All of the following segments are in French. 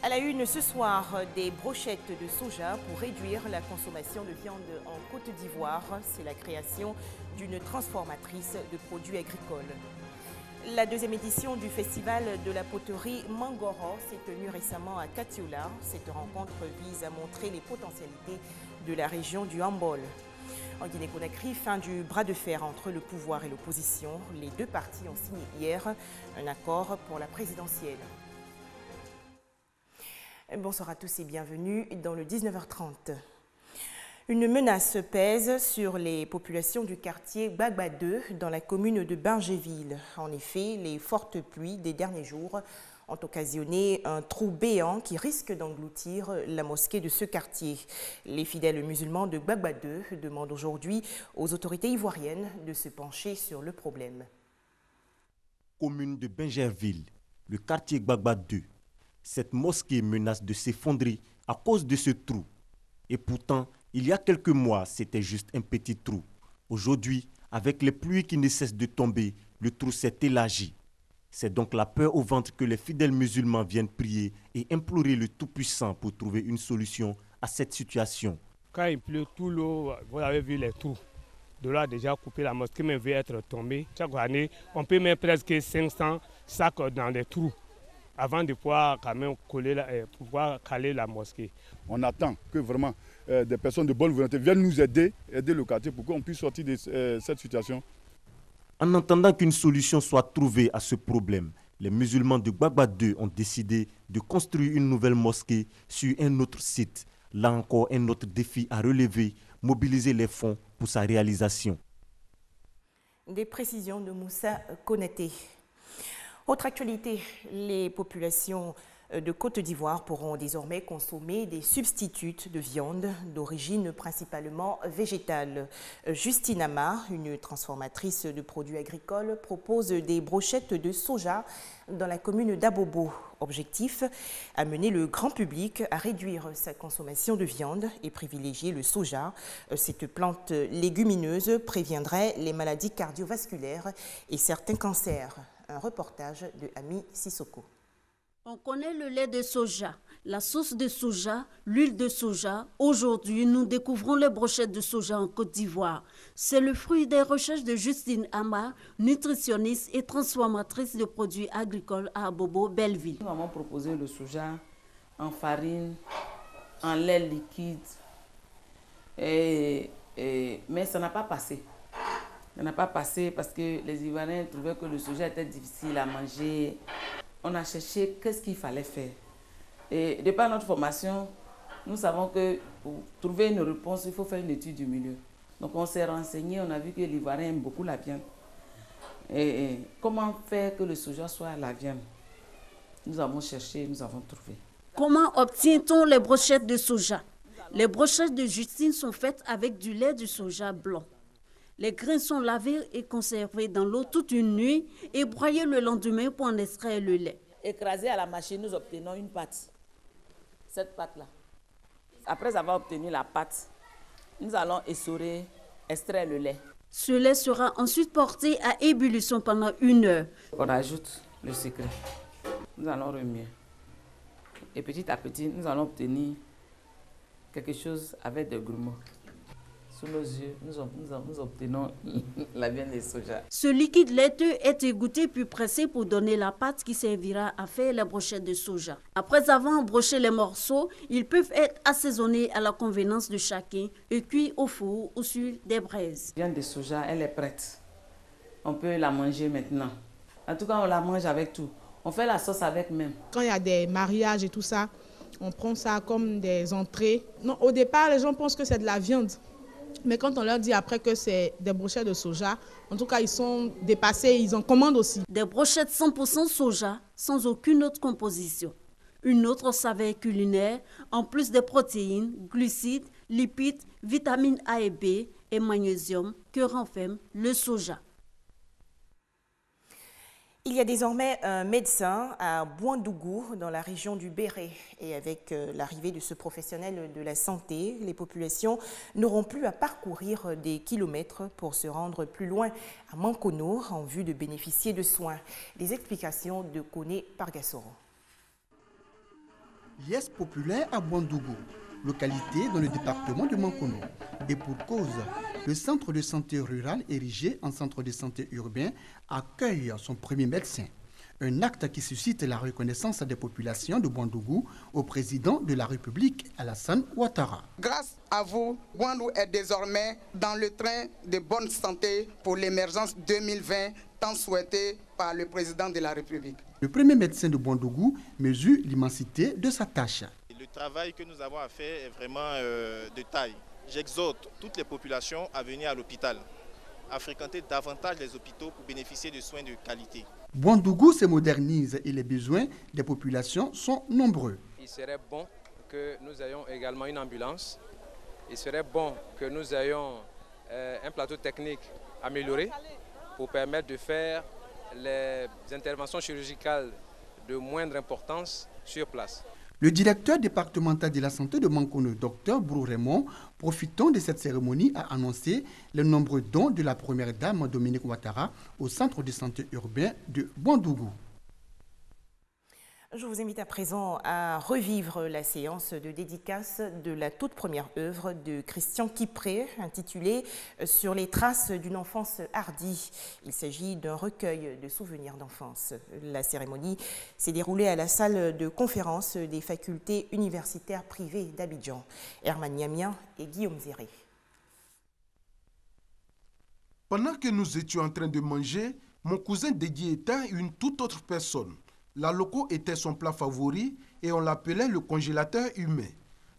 À la une ce soir, des brochettes de soja pour réduire la consommation de viande en Côte d'Ivoire. C'est la création d'une transformatrice de produits agricoles. La deuxième édition du festival de la poterie Mangoro s'est tenue récemment à Katiola. Cette rencontre vise à montrer les potentialités de la région du Hambol. En Guinée-Conakry, fin du bras de fer entre le pouvoir et l'opposition. Les deux partis ont signé hier un accord pour la présidentielle. Bonsoir à tous et bienvenue dans le 19h30. Une menace pèse sur les populations du quartier Gbagba 2 dans la commune de Bingéville. En effet, les fortes pluies des derniers jours ont occasionné un trou béant qui risque d'engloutir la mosquée de ce quartier. Les fidèles musulmans de Gbagba 2 demandent aujourd'hui aux autorités ivoiriennes de se pencher sur le problème. Commune de Bingéville, le quartier Gbagba 2. Cette mosquée menace de s'effondrer à cause de ce trou. Et pourtant, il y a quelques mois, c'était juste un petit trou. Aujourd'hui, avec les pluies qui ne cessent de tomber, le trou s'est élargi. C'est donc la peur au ventre que les fidèles musulmans viennent prier et implorer le Tout-Puissant pour trouver une solution à cette situation. Quand il pleut, tout l'eau, vous avez vu les trous. De là, déjà coupé, la mosquée même veut être tombée. Chaque année, on peut mettre presque 500 sacs dans les trous avant de pouvoir quand même pouvoir caler la mosquée. On attend que vraiment des personnes de bonne volonté viennent nous aider le quartier pour qu'on puisse sortir de cette situation. En attendant qu'une solution soit trouvée à ce problème, les musulmans de Gbagba 2 ont décidé de construire une nouvelle mosquée sur un autre site. Là encore, un autre défi à relever, mobiliser les fonds pour sa réalisation. Des précisions de Moussa Konaté. Autre actualité, les populations de Côte d'Ivoire pourront désormais consommer des substituts de viande d'origine principalement végétale. Justine Ama, une transformatrice de produits agricoles, propose des brochettes de soja dans la commune d'Abobo. Objectif, amener le grand public à réduire sa consommation de viande et privilégier le soja. Cette plante légumineuse préviendrait les maladies cardiovasculaires et certains cancers. Un reportage de Ami Sissoko. On connaît le lait de soja, la sauce de soja, l'huile de soja. Aujourd'hui, nous découvrons les brochettes de soja en Côte d'Ivoire. C'est le fruit des recherches de Justine Ama, nutritionniste et transformatrice de produits agricoles à Abobo, Belleville. Nous avons proposé le soja en farine, en lait liquide, mais ça n'a pas passé. Ça n'a pas passé parce que les Ivoiriens trouvaient que le soja était difficile à manger. On a cherché qu'est-ce qu'il fallait faire. Et de par notre formation, nous savons que pour trouver une réponse, il faut faire une étude du milieu. Donc on s'est renseigné, on a vu que les Ivoiriens aiment beaucoup la viande. Et comment faire que le soja soit la viande? Nous avons cherché, nous avons trouvé. Comment obtient-on les brochettes de soja? Les brochettes de Justine sont faites avec du lait de soja blanc. Les grains sont lavés et conservés dans l'eau toute une nuit et broyés le lendemain pour en extraire le lait. Écrasé à la machine, nous obtenons une pâte. Cette pâte-là. Après avoir obtenu la pâte, nous allons essorer, extraire le lait. Ce lait sera ensuite porté à ébullition pendant 1 heure. On ajoute le sucre. Nous allons remuer. Et petit à petit, nous allons obtenir quelque chose avec des grumeaux. Sous nos yeux, nous obtenons la viande de soja. Ce liquide laiteux est égoutté puis pressé pour donner la pâte qui servira à faire les brochettes de soja. Après avoir broché les morceaux, ils peuvent être assaisonnés à la convenance de chacun et cuits au four ou sur des braises. La viande de soja, elle est prête. On peut la manger maintenant. En tout cas, on la mange avec tout. On fait la sauce avec même. Quand il y a des mariages et tout ça, on prend ça comme des entrées. Non, au départ, les gens pensent que c'est de la viande. Mais quand on leur dit après que c'est des brochettes de soja, en tout cas, ils sont dépassés, ils en commandent aussi. Des brochettes 100% soja, sans aucune autre composition. Une autre saveur culinaire, en plus des protéines, glucides, lipides, vitamines A et B et magnésium que renferme le soja. Il y a désormais un médecin à Bouandougou, dans la région du Béret. Et avec l'arrivée de ce professionnel de la santé, les populations n'auront plus à parcourir des kilomètres pour se rendre plus loin à Mankono en vue de bénéficier de soins. Des explications de Koné Pargassoro. Liesse populaire à Bouandougou, localité dans le département de Mankono. Et pour cause, le centre de santé rural érigé en centre de santé urbain accueille son premier médecin. Un acte qui suscite la reconnaissance des populations de Bouandougou au président de la République, Alassane Ouattara. Grâce à vous, Bouandougou est désormais dans le train de bonne santé pour l'émergence 2020 tant souhaitée par le président de la République. Le premier médecin de Bouandougou mesure l'immensité de sa tâche. Le travail que nous avons à faire est vraiment de taille. J'exhorte toutes les populations à venir à l'hôpital, à fréquenter davantage les hôpitaux pour bénéficier de soins de qualité. Bouandougou se modernise et les besoins des populations sont nombreux. Il serait bon que nous ayons également une ambulance. Il serait bon que nous ayons un plateau technique amélioré pour permettre de faire les interventions chirurgicales de moindre importance sur place. Le directeur départemental de la santé de Mankono, Dr Brou Raymond, profitant de cette cérémonie, a annoncé les nombreux dons de la première dame Dominique Ouattara au centre de santé urbain de Bouandougou. Je vous invite à présent à revivre la séance de dédicace de la toute première œuvre de Christian Kipré, intitulée « Sur les traces d'une enfance hardie ». Il s'agit d'un recueil de souvenirs d'enfance. La cérémonie s'est déroulée à la salle de conférence des facultés universitaires privées d'Abidjan. Herman Niamien et Guillaume Zéré. Pendant que nous étions en train de manger, mon cousin Dédié était une toute autre personne. La loco était son plat favori et on l'appelait le congélateur humain.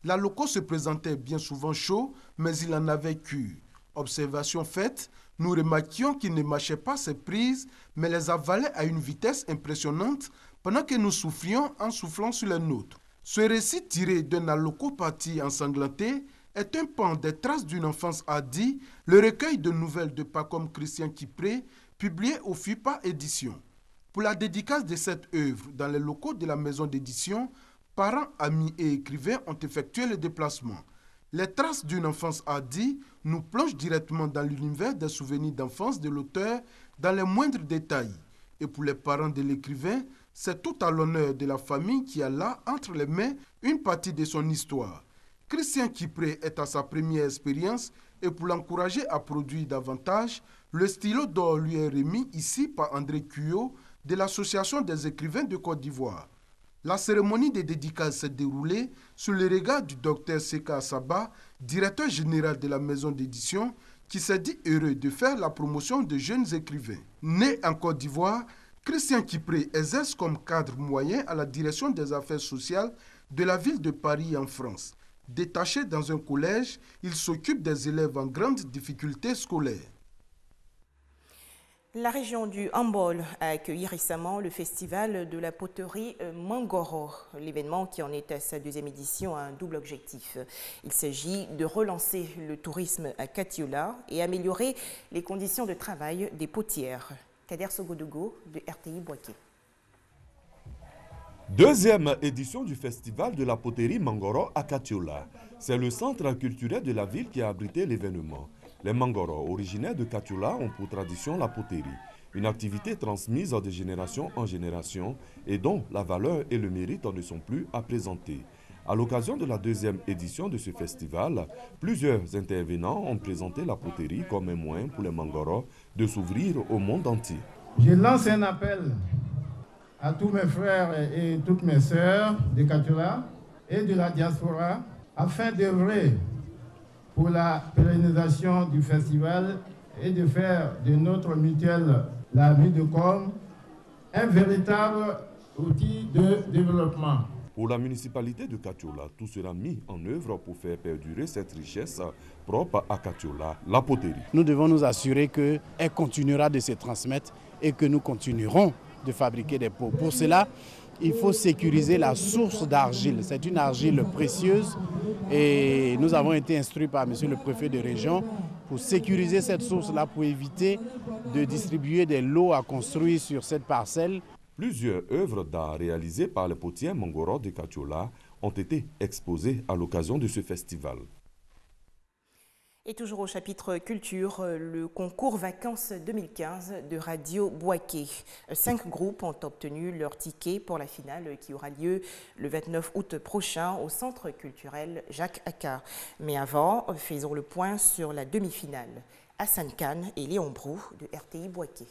La loco se présentait bien souvent chaud, mais il en avait cure. Observation faite, nous remarquions qu'il ne mâchait pas ses prises, mais les avalait à une vitesse impressionnante pendant que nous soufflions en soufflant sur les nôtres. Ce récit tiré d'un aloco parti ensanglanté est un pan des traces d'une enfance hardie, le recueil de nouvelles de pas comme Christian Kipré, publié au FIPA Édition. Pour la dédicace de cette œuvre dans les locaux de la maison d'édition, parents, amis et écrivains ont effectué le déplacement. Les traces d'une enfance hardie nous plongent directement dans l'univers des souvenirs d'enfance de l'auteur dans les moindres détails. Et pour les parents de l'écrivain, c'est tout à l'honneur de la famille qui a là entre les mains une partie de son histoire. Christian Kipré est à sa première expérience et pour l'encourager à produire davantage, le stylo d'or lui est remis ici par André Cuyot, de l'Association des écrivains de Côte d'Ivoire. La cérémonie de dédicace s'est déroulée sous le regard du docteur Seka Saba, directeur général de la maison d'édition, qui s'est dit heureux de faire la promotion de jeunes écrivains. Né en Côte d'Ivoire, Christian Kipré exerce comme cadre moyen à la direction des affaires sociales de la ville de Paris en France. Détaché dans un collège, il s'occupe des élèves en grande difficulté scolaire. La région du Hambol a accueilli récemment le festival de la poterie Mangoro. L'événement, qui en est à sa deuxième édition, a un double objectif. Il s'agit de relancer le tourisme à Katiola et améliorer les conditions de travail des potières. Kader Sogodogo de RTI Boaké. Deuxième édition du festival de la poterie Mangoro à Katiola. C'est le centre culturel de la ville qui a abrité l'événement. Les Mangoro, originaires de Katiola, ont pour tradition la poterie, une activité transmise de génération en génération et dont la valeur et le mérite ne sont plus à présenter. À l'occasion de la deuxième édition de ce festival, plusieurs intervenants ont présenté la poterie comme un moyen pour les Mangoro de s'ouvrir au monde entier. Je lance un appel à tous mes frères et toutes mes sœurs de Katiola et de la diaspora afin d'œuvrer pour la pérennisation du festival et de faire de notre mutuelle, la ville de Com, un véritable outil de développement. Pour la municipalité de Katiola, tout sera mis en œuvre pour faire perdurer cette richesse propre à Katiola, la poterie. Nous devons nous assurer qu'elle continuera de se transmettre et que nous continuerons de fabriquer des pots. Pour cela, il faut sécuriser la source d'argile. C'est une argile précieuse et nous avons été instruits par monsieur le préfet de région pour sécuriser cette source-là, pour éviter de distribuer des lots à construire sur cette parcelle. Plusieurs œuvres d'art réalisées par les potiers Mangoro de Katiola ont été exposées à l'occasion de ce festival. Et toujours au chapitre culture, le concours vacances 2015 de Radio Bouaké. 5 groupes ont obtenu leur ticket pour la finale qui aura lieu le 29 août prochain au centre culturel Jacques Aka. Mais avant, faisons le point sur la demi-finale. Hassan Khan et Léon Brou de RTI Bouaké.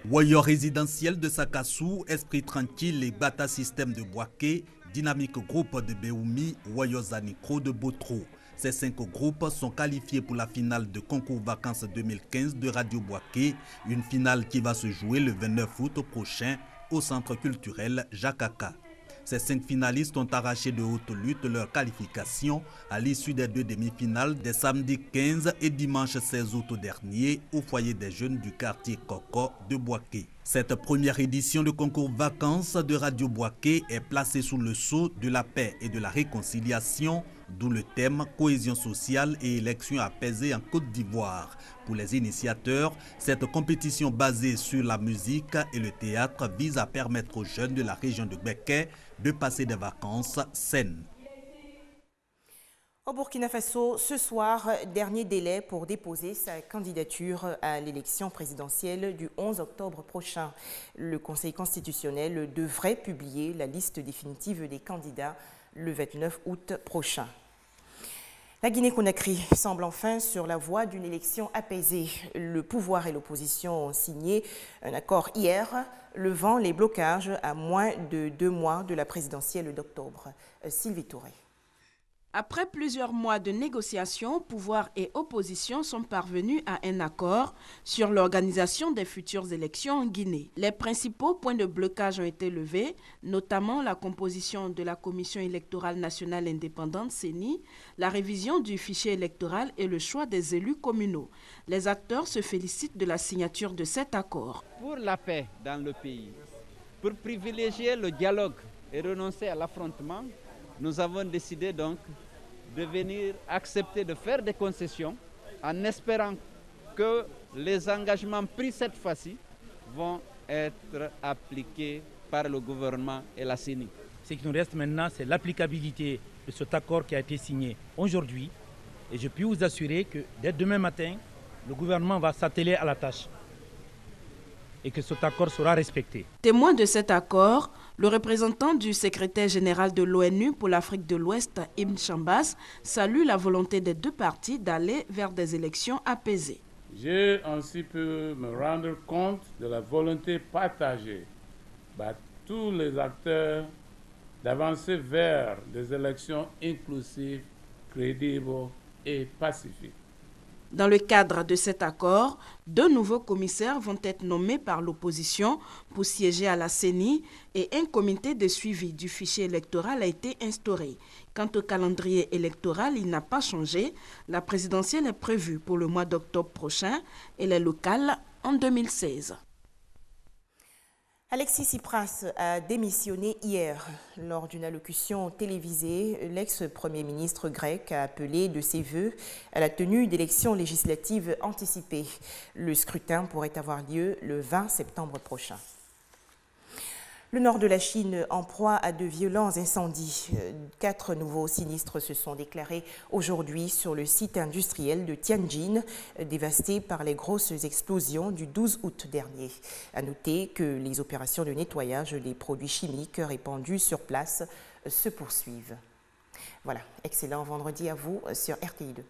Wayo résidentiel de Sakassou, Esprit Tranquille et Bata Système de Bouaké, Dynamique Groupe de Béoumi, Wayo Zanikro de Botro. Ces 5 groupes sont qualifiés pour la finale de concours vacances 2015 de Radio Bouaké, une finale qui va se jouer le 29 août prochain au centre culturel Jacques Aka. Ces 5 finalistes ont arraché de haute lutte leur qualification à l'issue des 2 demi-finales des samedis 15 et dimanche 16 août dernier au foyer des jeunes du quartier Koko de Bouaké. Cette première édition de concours vacances de Radio Bouaké est placée sous le sceau de la paix et de la réconciliation, d'où le thème cohésion sociale et élections apaisées en Côte d'Ivoire. Pour les initiateurs, cette compétition basée sur la musique et le théâtre vise à permettre aux jeunes de la région de Béké de passer des vacances saines. Au Burkina Faso, ce soir, dernier délai pour déposer sa candidature à l'élection présidentielle du 11 octobre prochain. Le Conseil constitutionnel devrait publier la liste définitive des candidats le 29 août prochain. La Guinée-Conakry semble enfin sur la voie d'une élection apaisée. Le pouvoir et l'opposition ont signé un accord hier, levant les blocages à moins de 2 mois de la présidentielle d'octobre. Sylvie Touré. Après plusieurs mois de négociations, pouvoir et opposition sont parvenus à un accord sur l'organisation des futures élections en Guinée. Les principaux points de blocage ont été levés, notamment la composition de la Commission électorale nationale indépendante CENI, la révision du fichier électoral et le choix des élus communaux. Les acteurs se félicitent de la signature de cet accord. Pour la paix dans le pays, pour privilégier le dialogue et renoncer à l'affrontement, nous avons décidé donc de venir accepter de faire des concessions en espérant que les engagements pris cette fois-ci vont être appliqués par le gouvernement et la CENI. Ce qui nous reste maintenant, c'est l'applicabilité de cet accord qui a été signé aujourd'hui. Et je puis vous assurer que dès demain matin, le gouvernement va s'atteler à la tâche et que cet accord sera respecté. Témoin de cet accord, le représentant du secrétaire général de l'ONU pour l'Afrique de l'Ouest, Ibn Chambas, salue la volonté des 2 parties d'aller vers des élections apaisées. J'ai ainsi pu me rendre compte de la volonté partagée par tous les acteurs d'avancer vers des élections inclusives, crédibles et pacifiques. Dans le cadre de cet accord, 2 nouveaux commissaires vont être nommés par l'opposition pour siéger à la CENI et un comité de suivi du fichier électoral a été instauré. Quant au calendrier électoral, il n'a pas changé. La présidentielle est prévue pour le mois d'octobre prochain et les locales en 2016. Alexis Tsipras a démissionné hier. Lors d'une allocution télévisée, l'ex-premier ministre grec a appelé de ses vœux à la tenue d'élections législatives anticipées. Le scrutin pourrait avoir lieu le 20 septembre prochain. Le nord de la Chine en proie à de violents incendies. 4 nouveaux sinistres se sont déclarés aujourd'hui sur le site industriel de Tianjin, dévasté par les grosses explosions du 12 août dernier. À noter que les opérations de nettoyage des produits chimiques répandus sur place se poursuivent. Voilà, excellent vendredi à vous sur RTI2.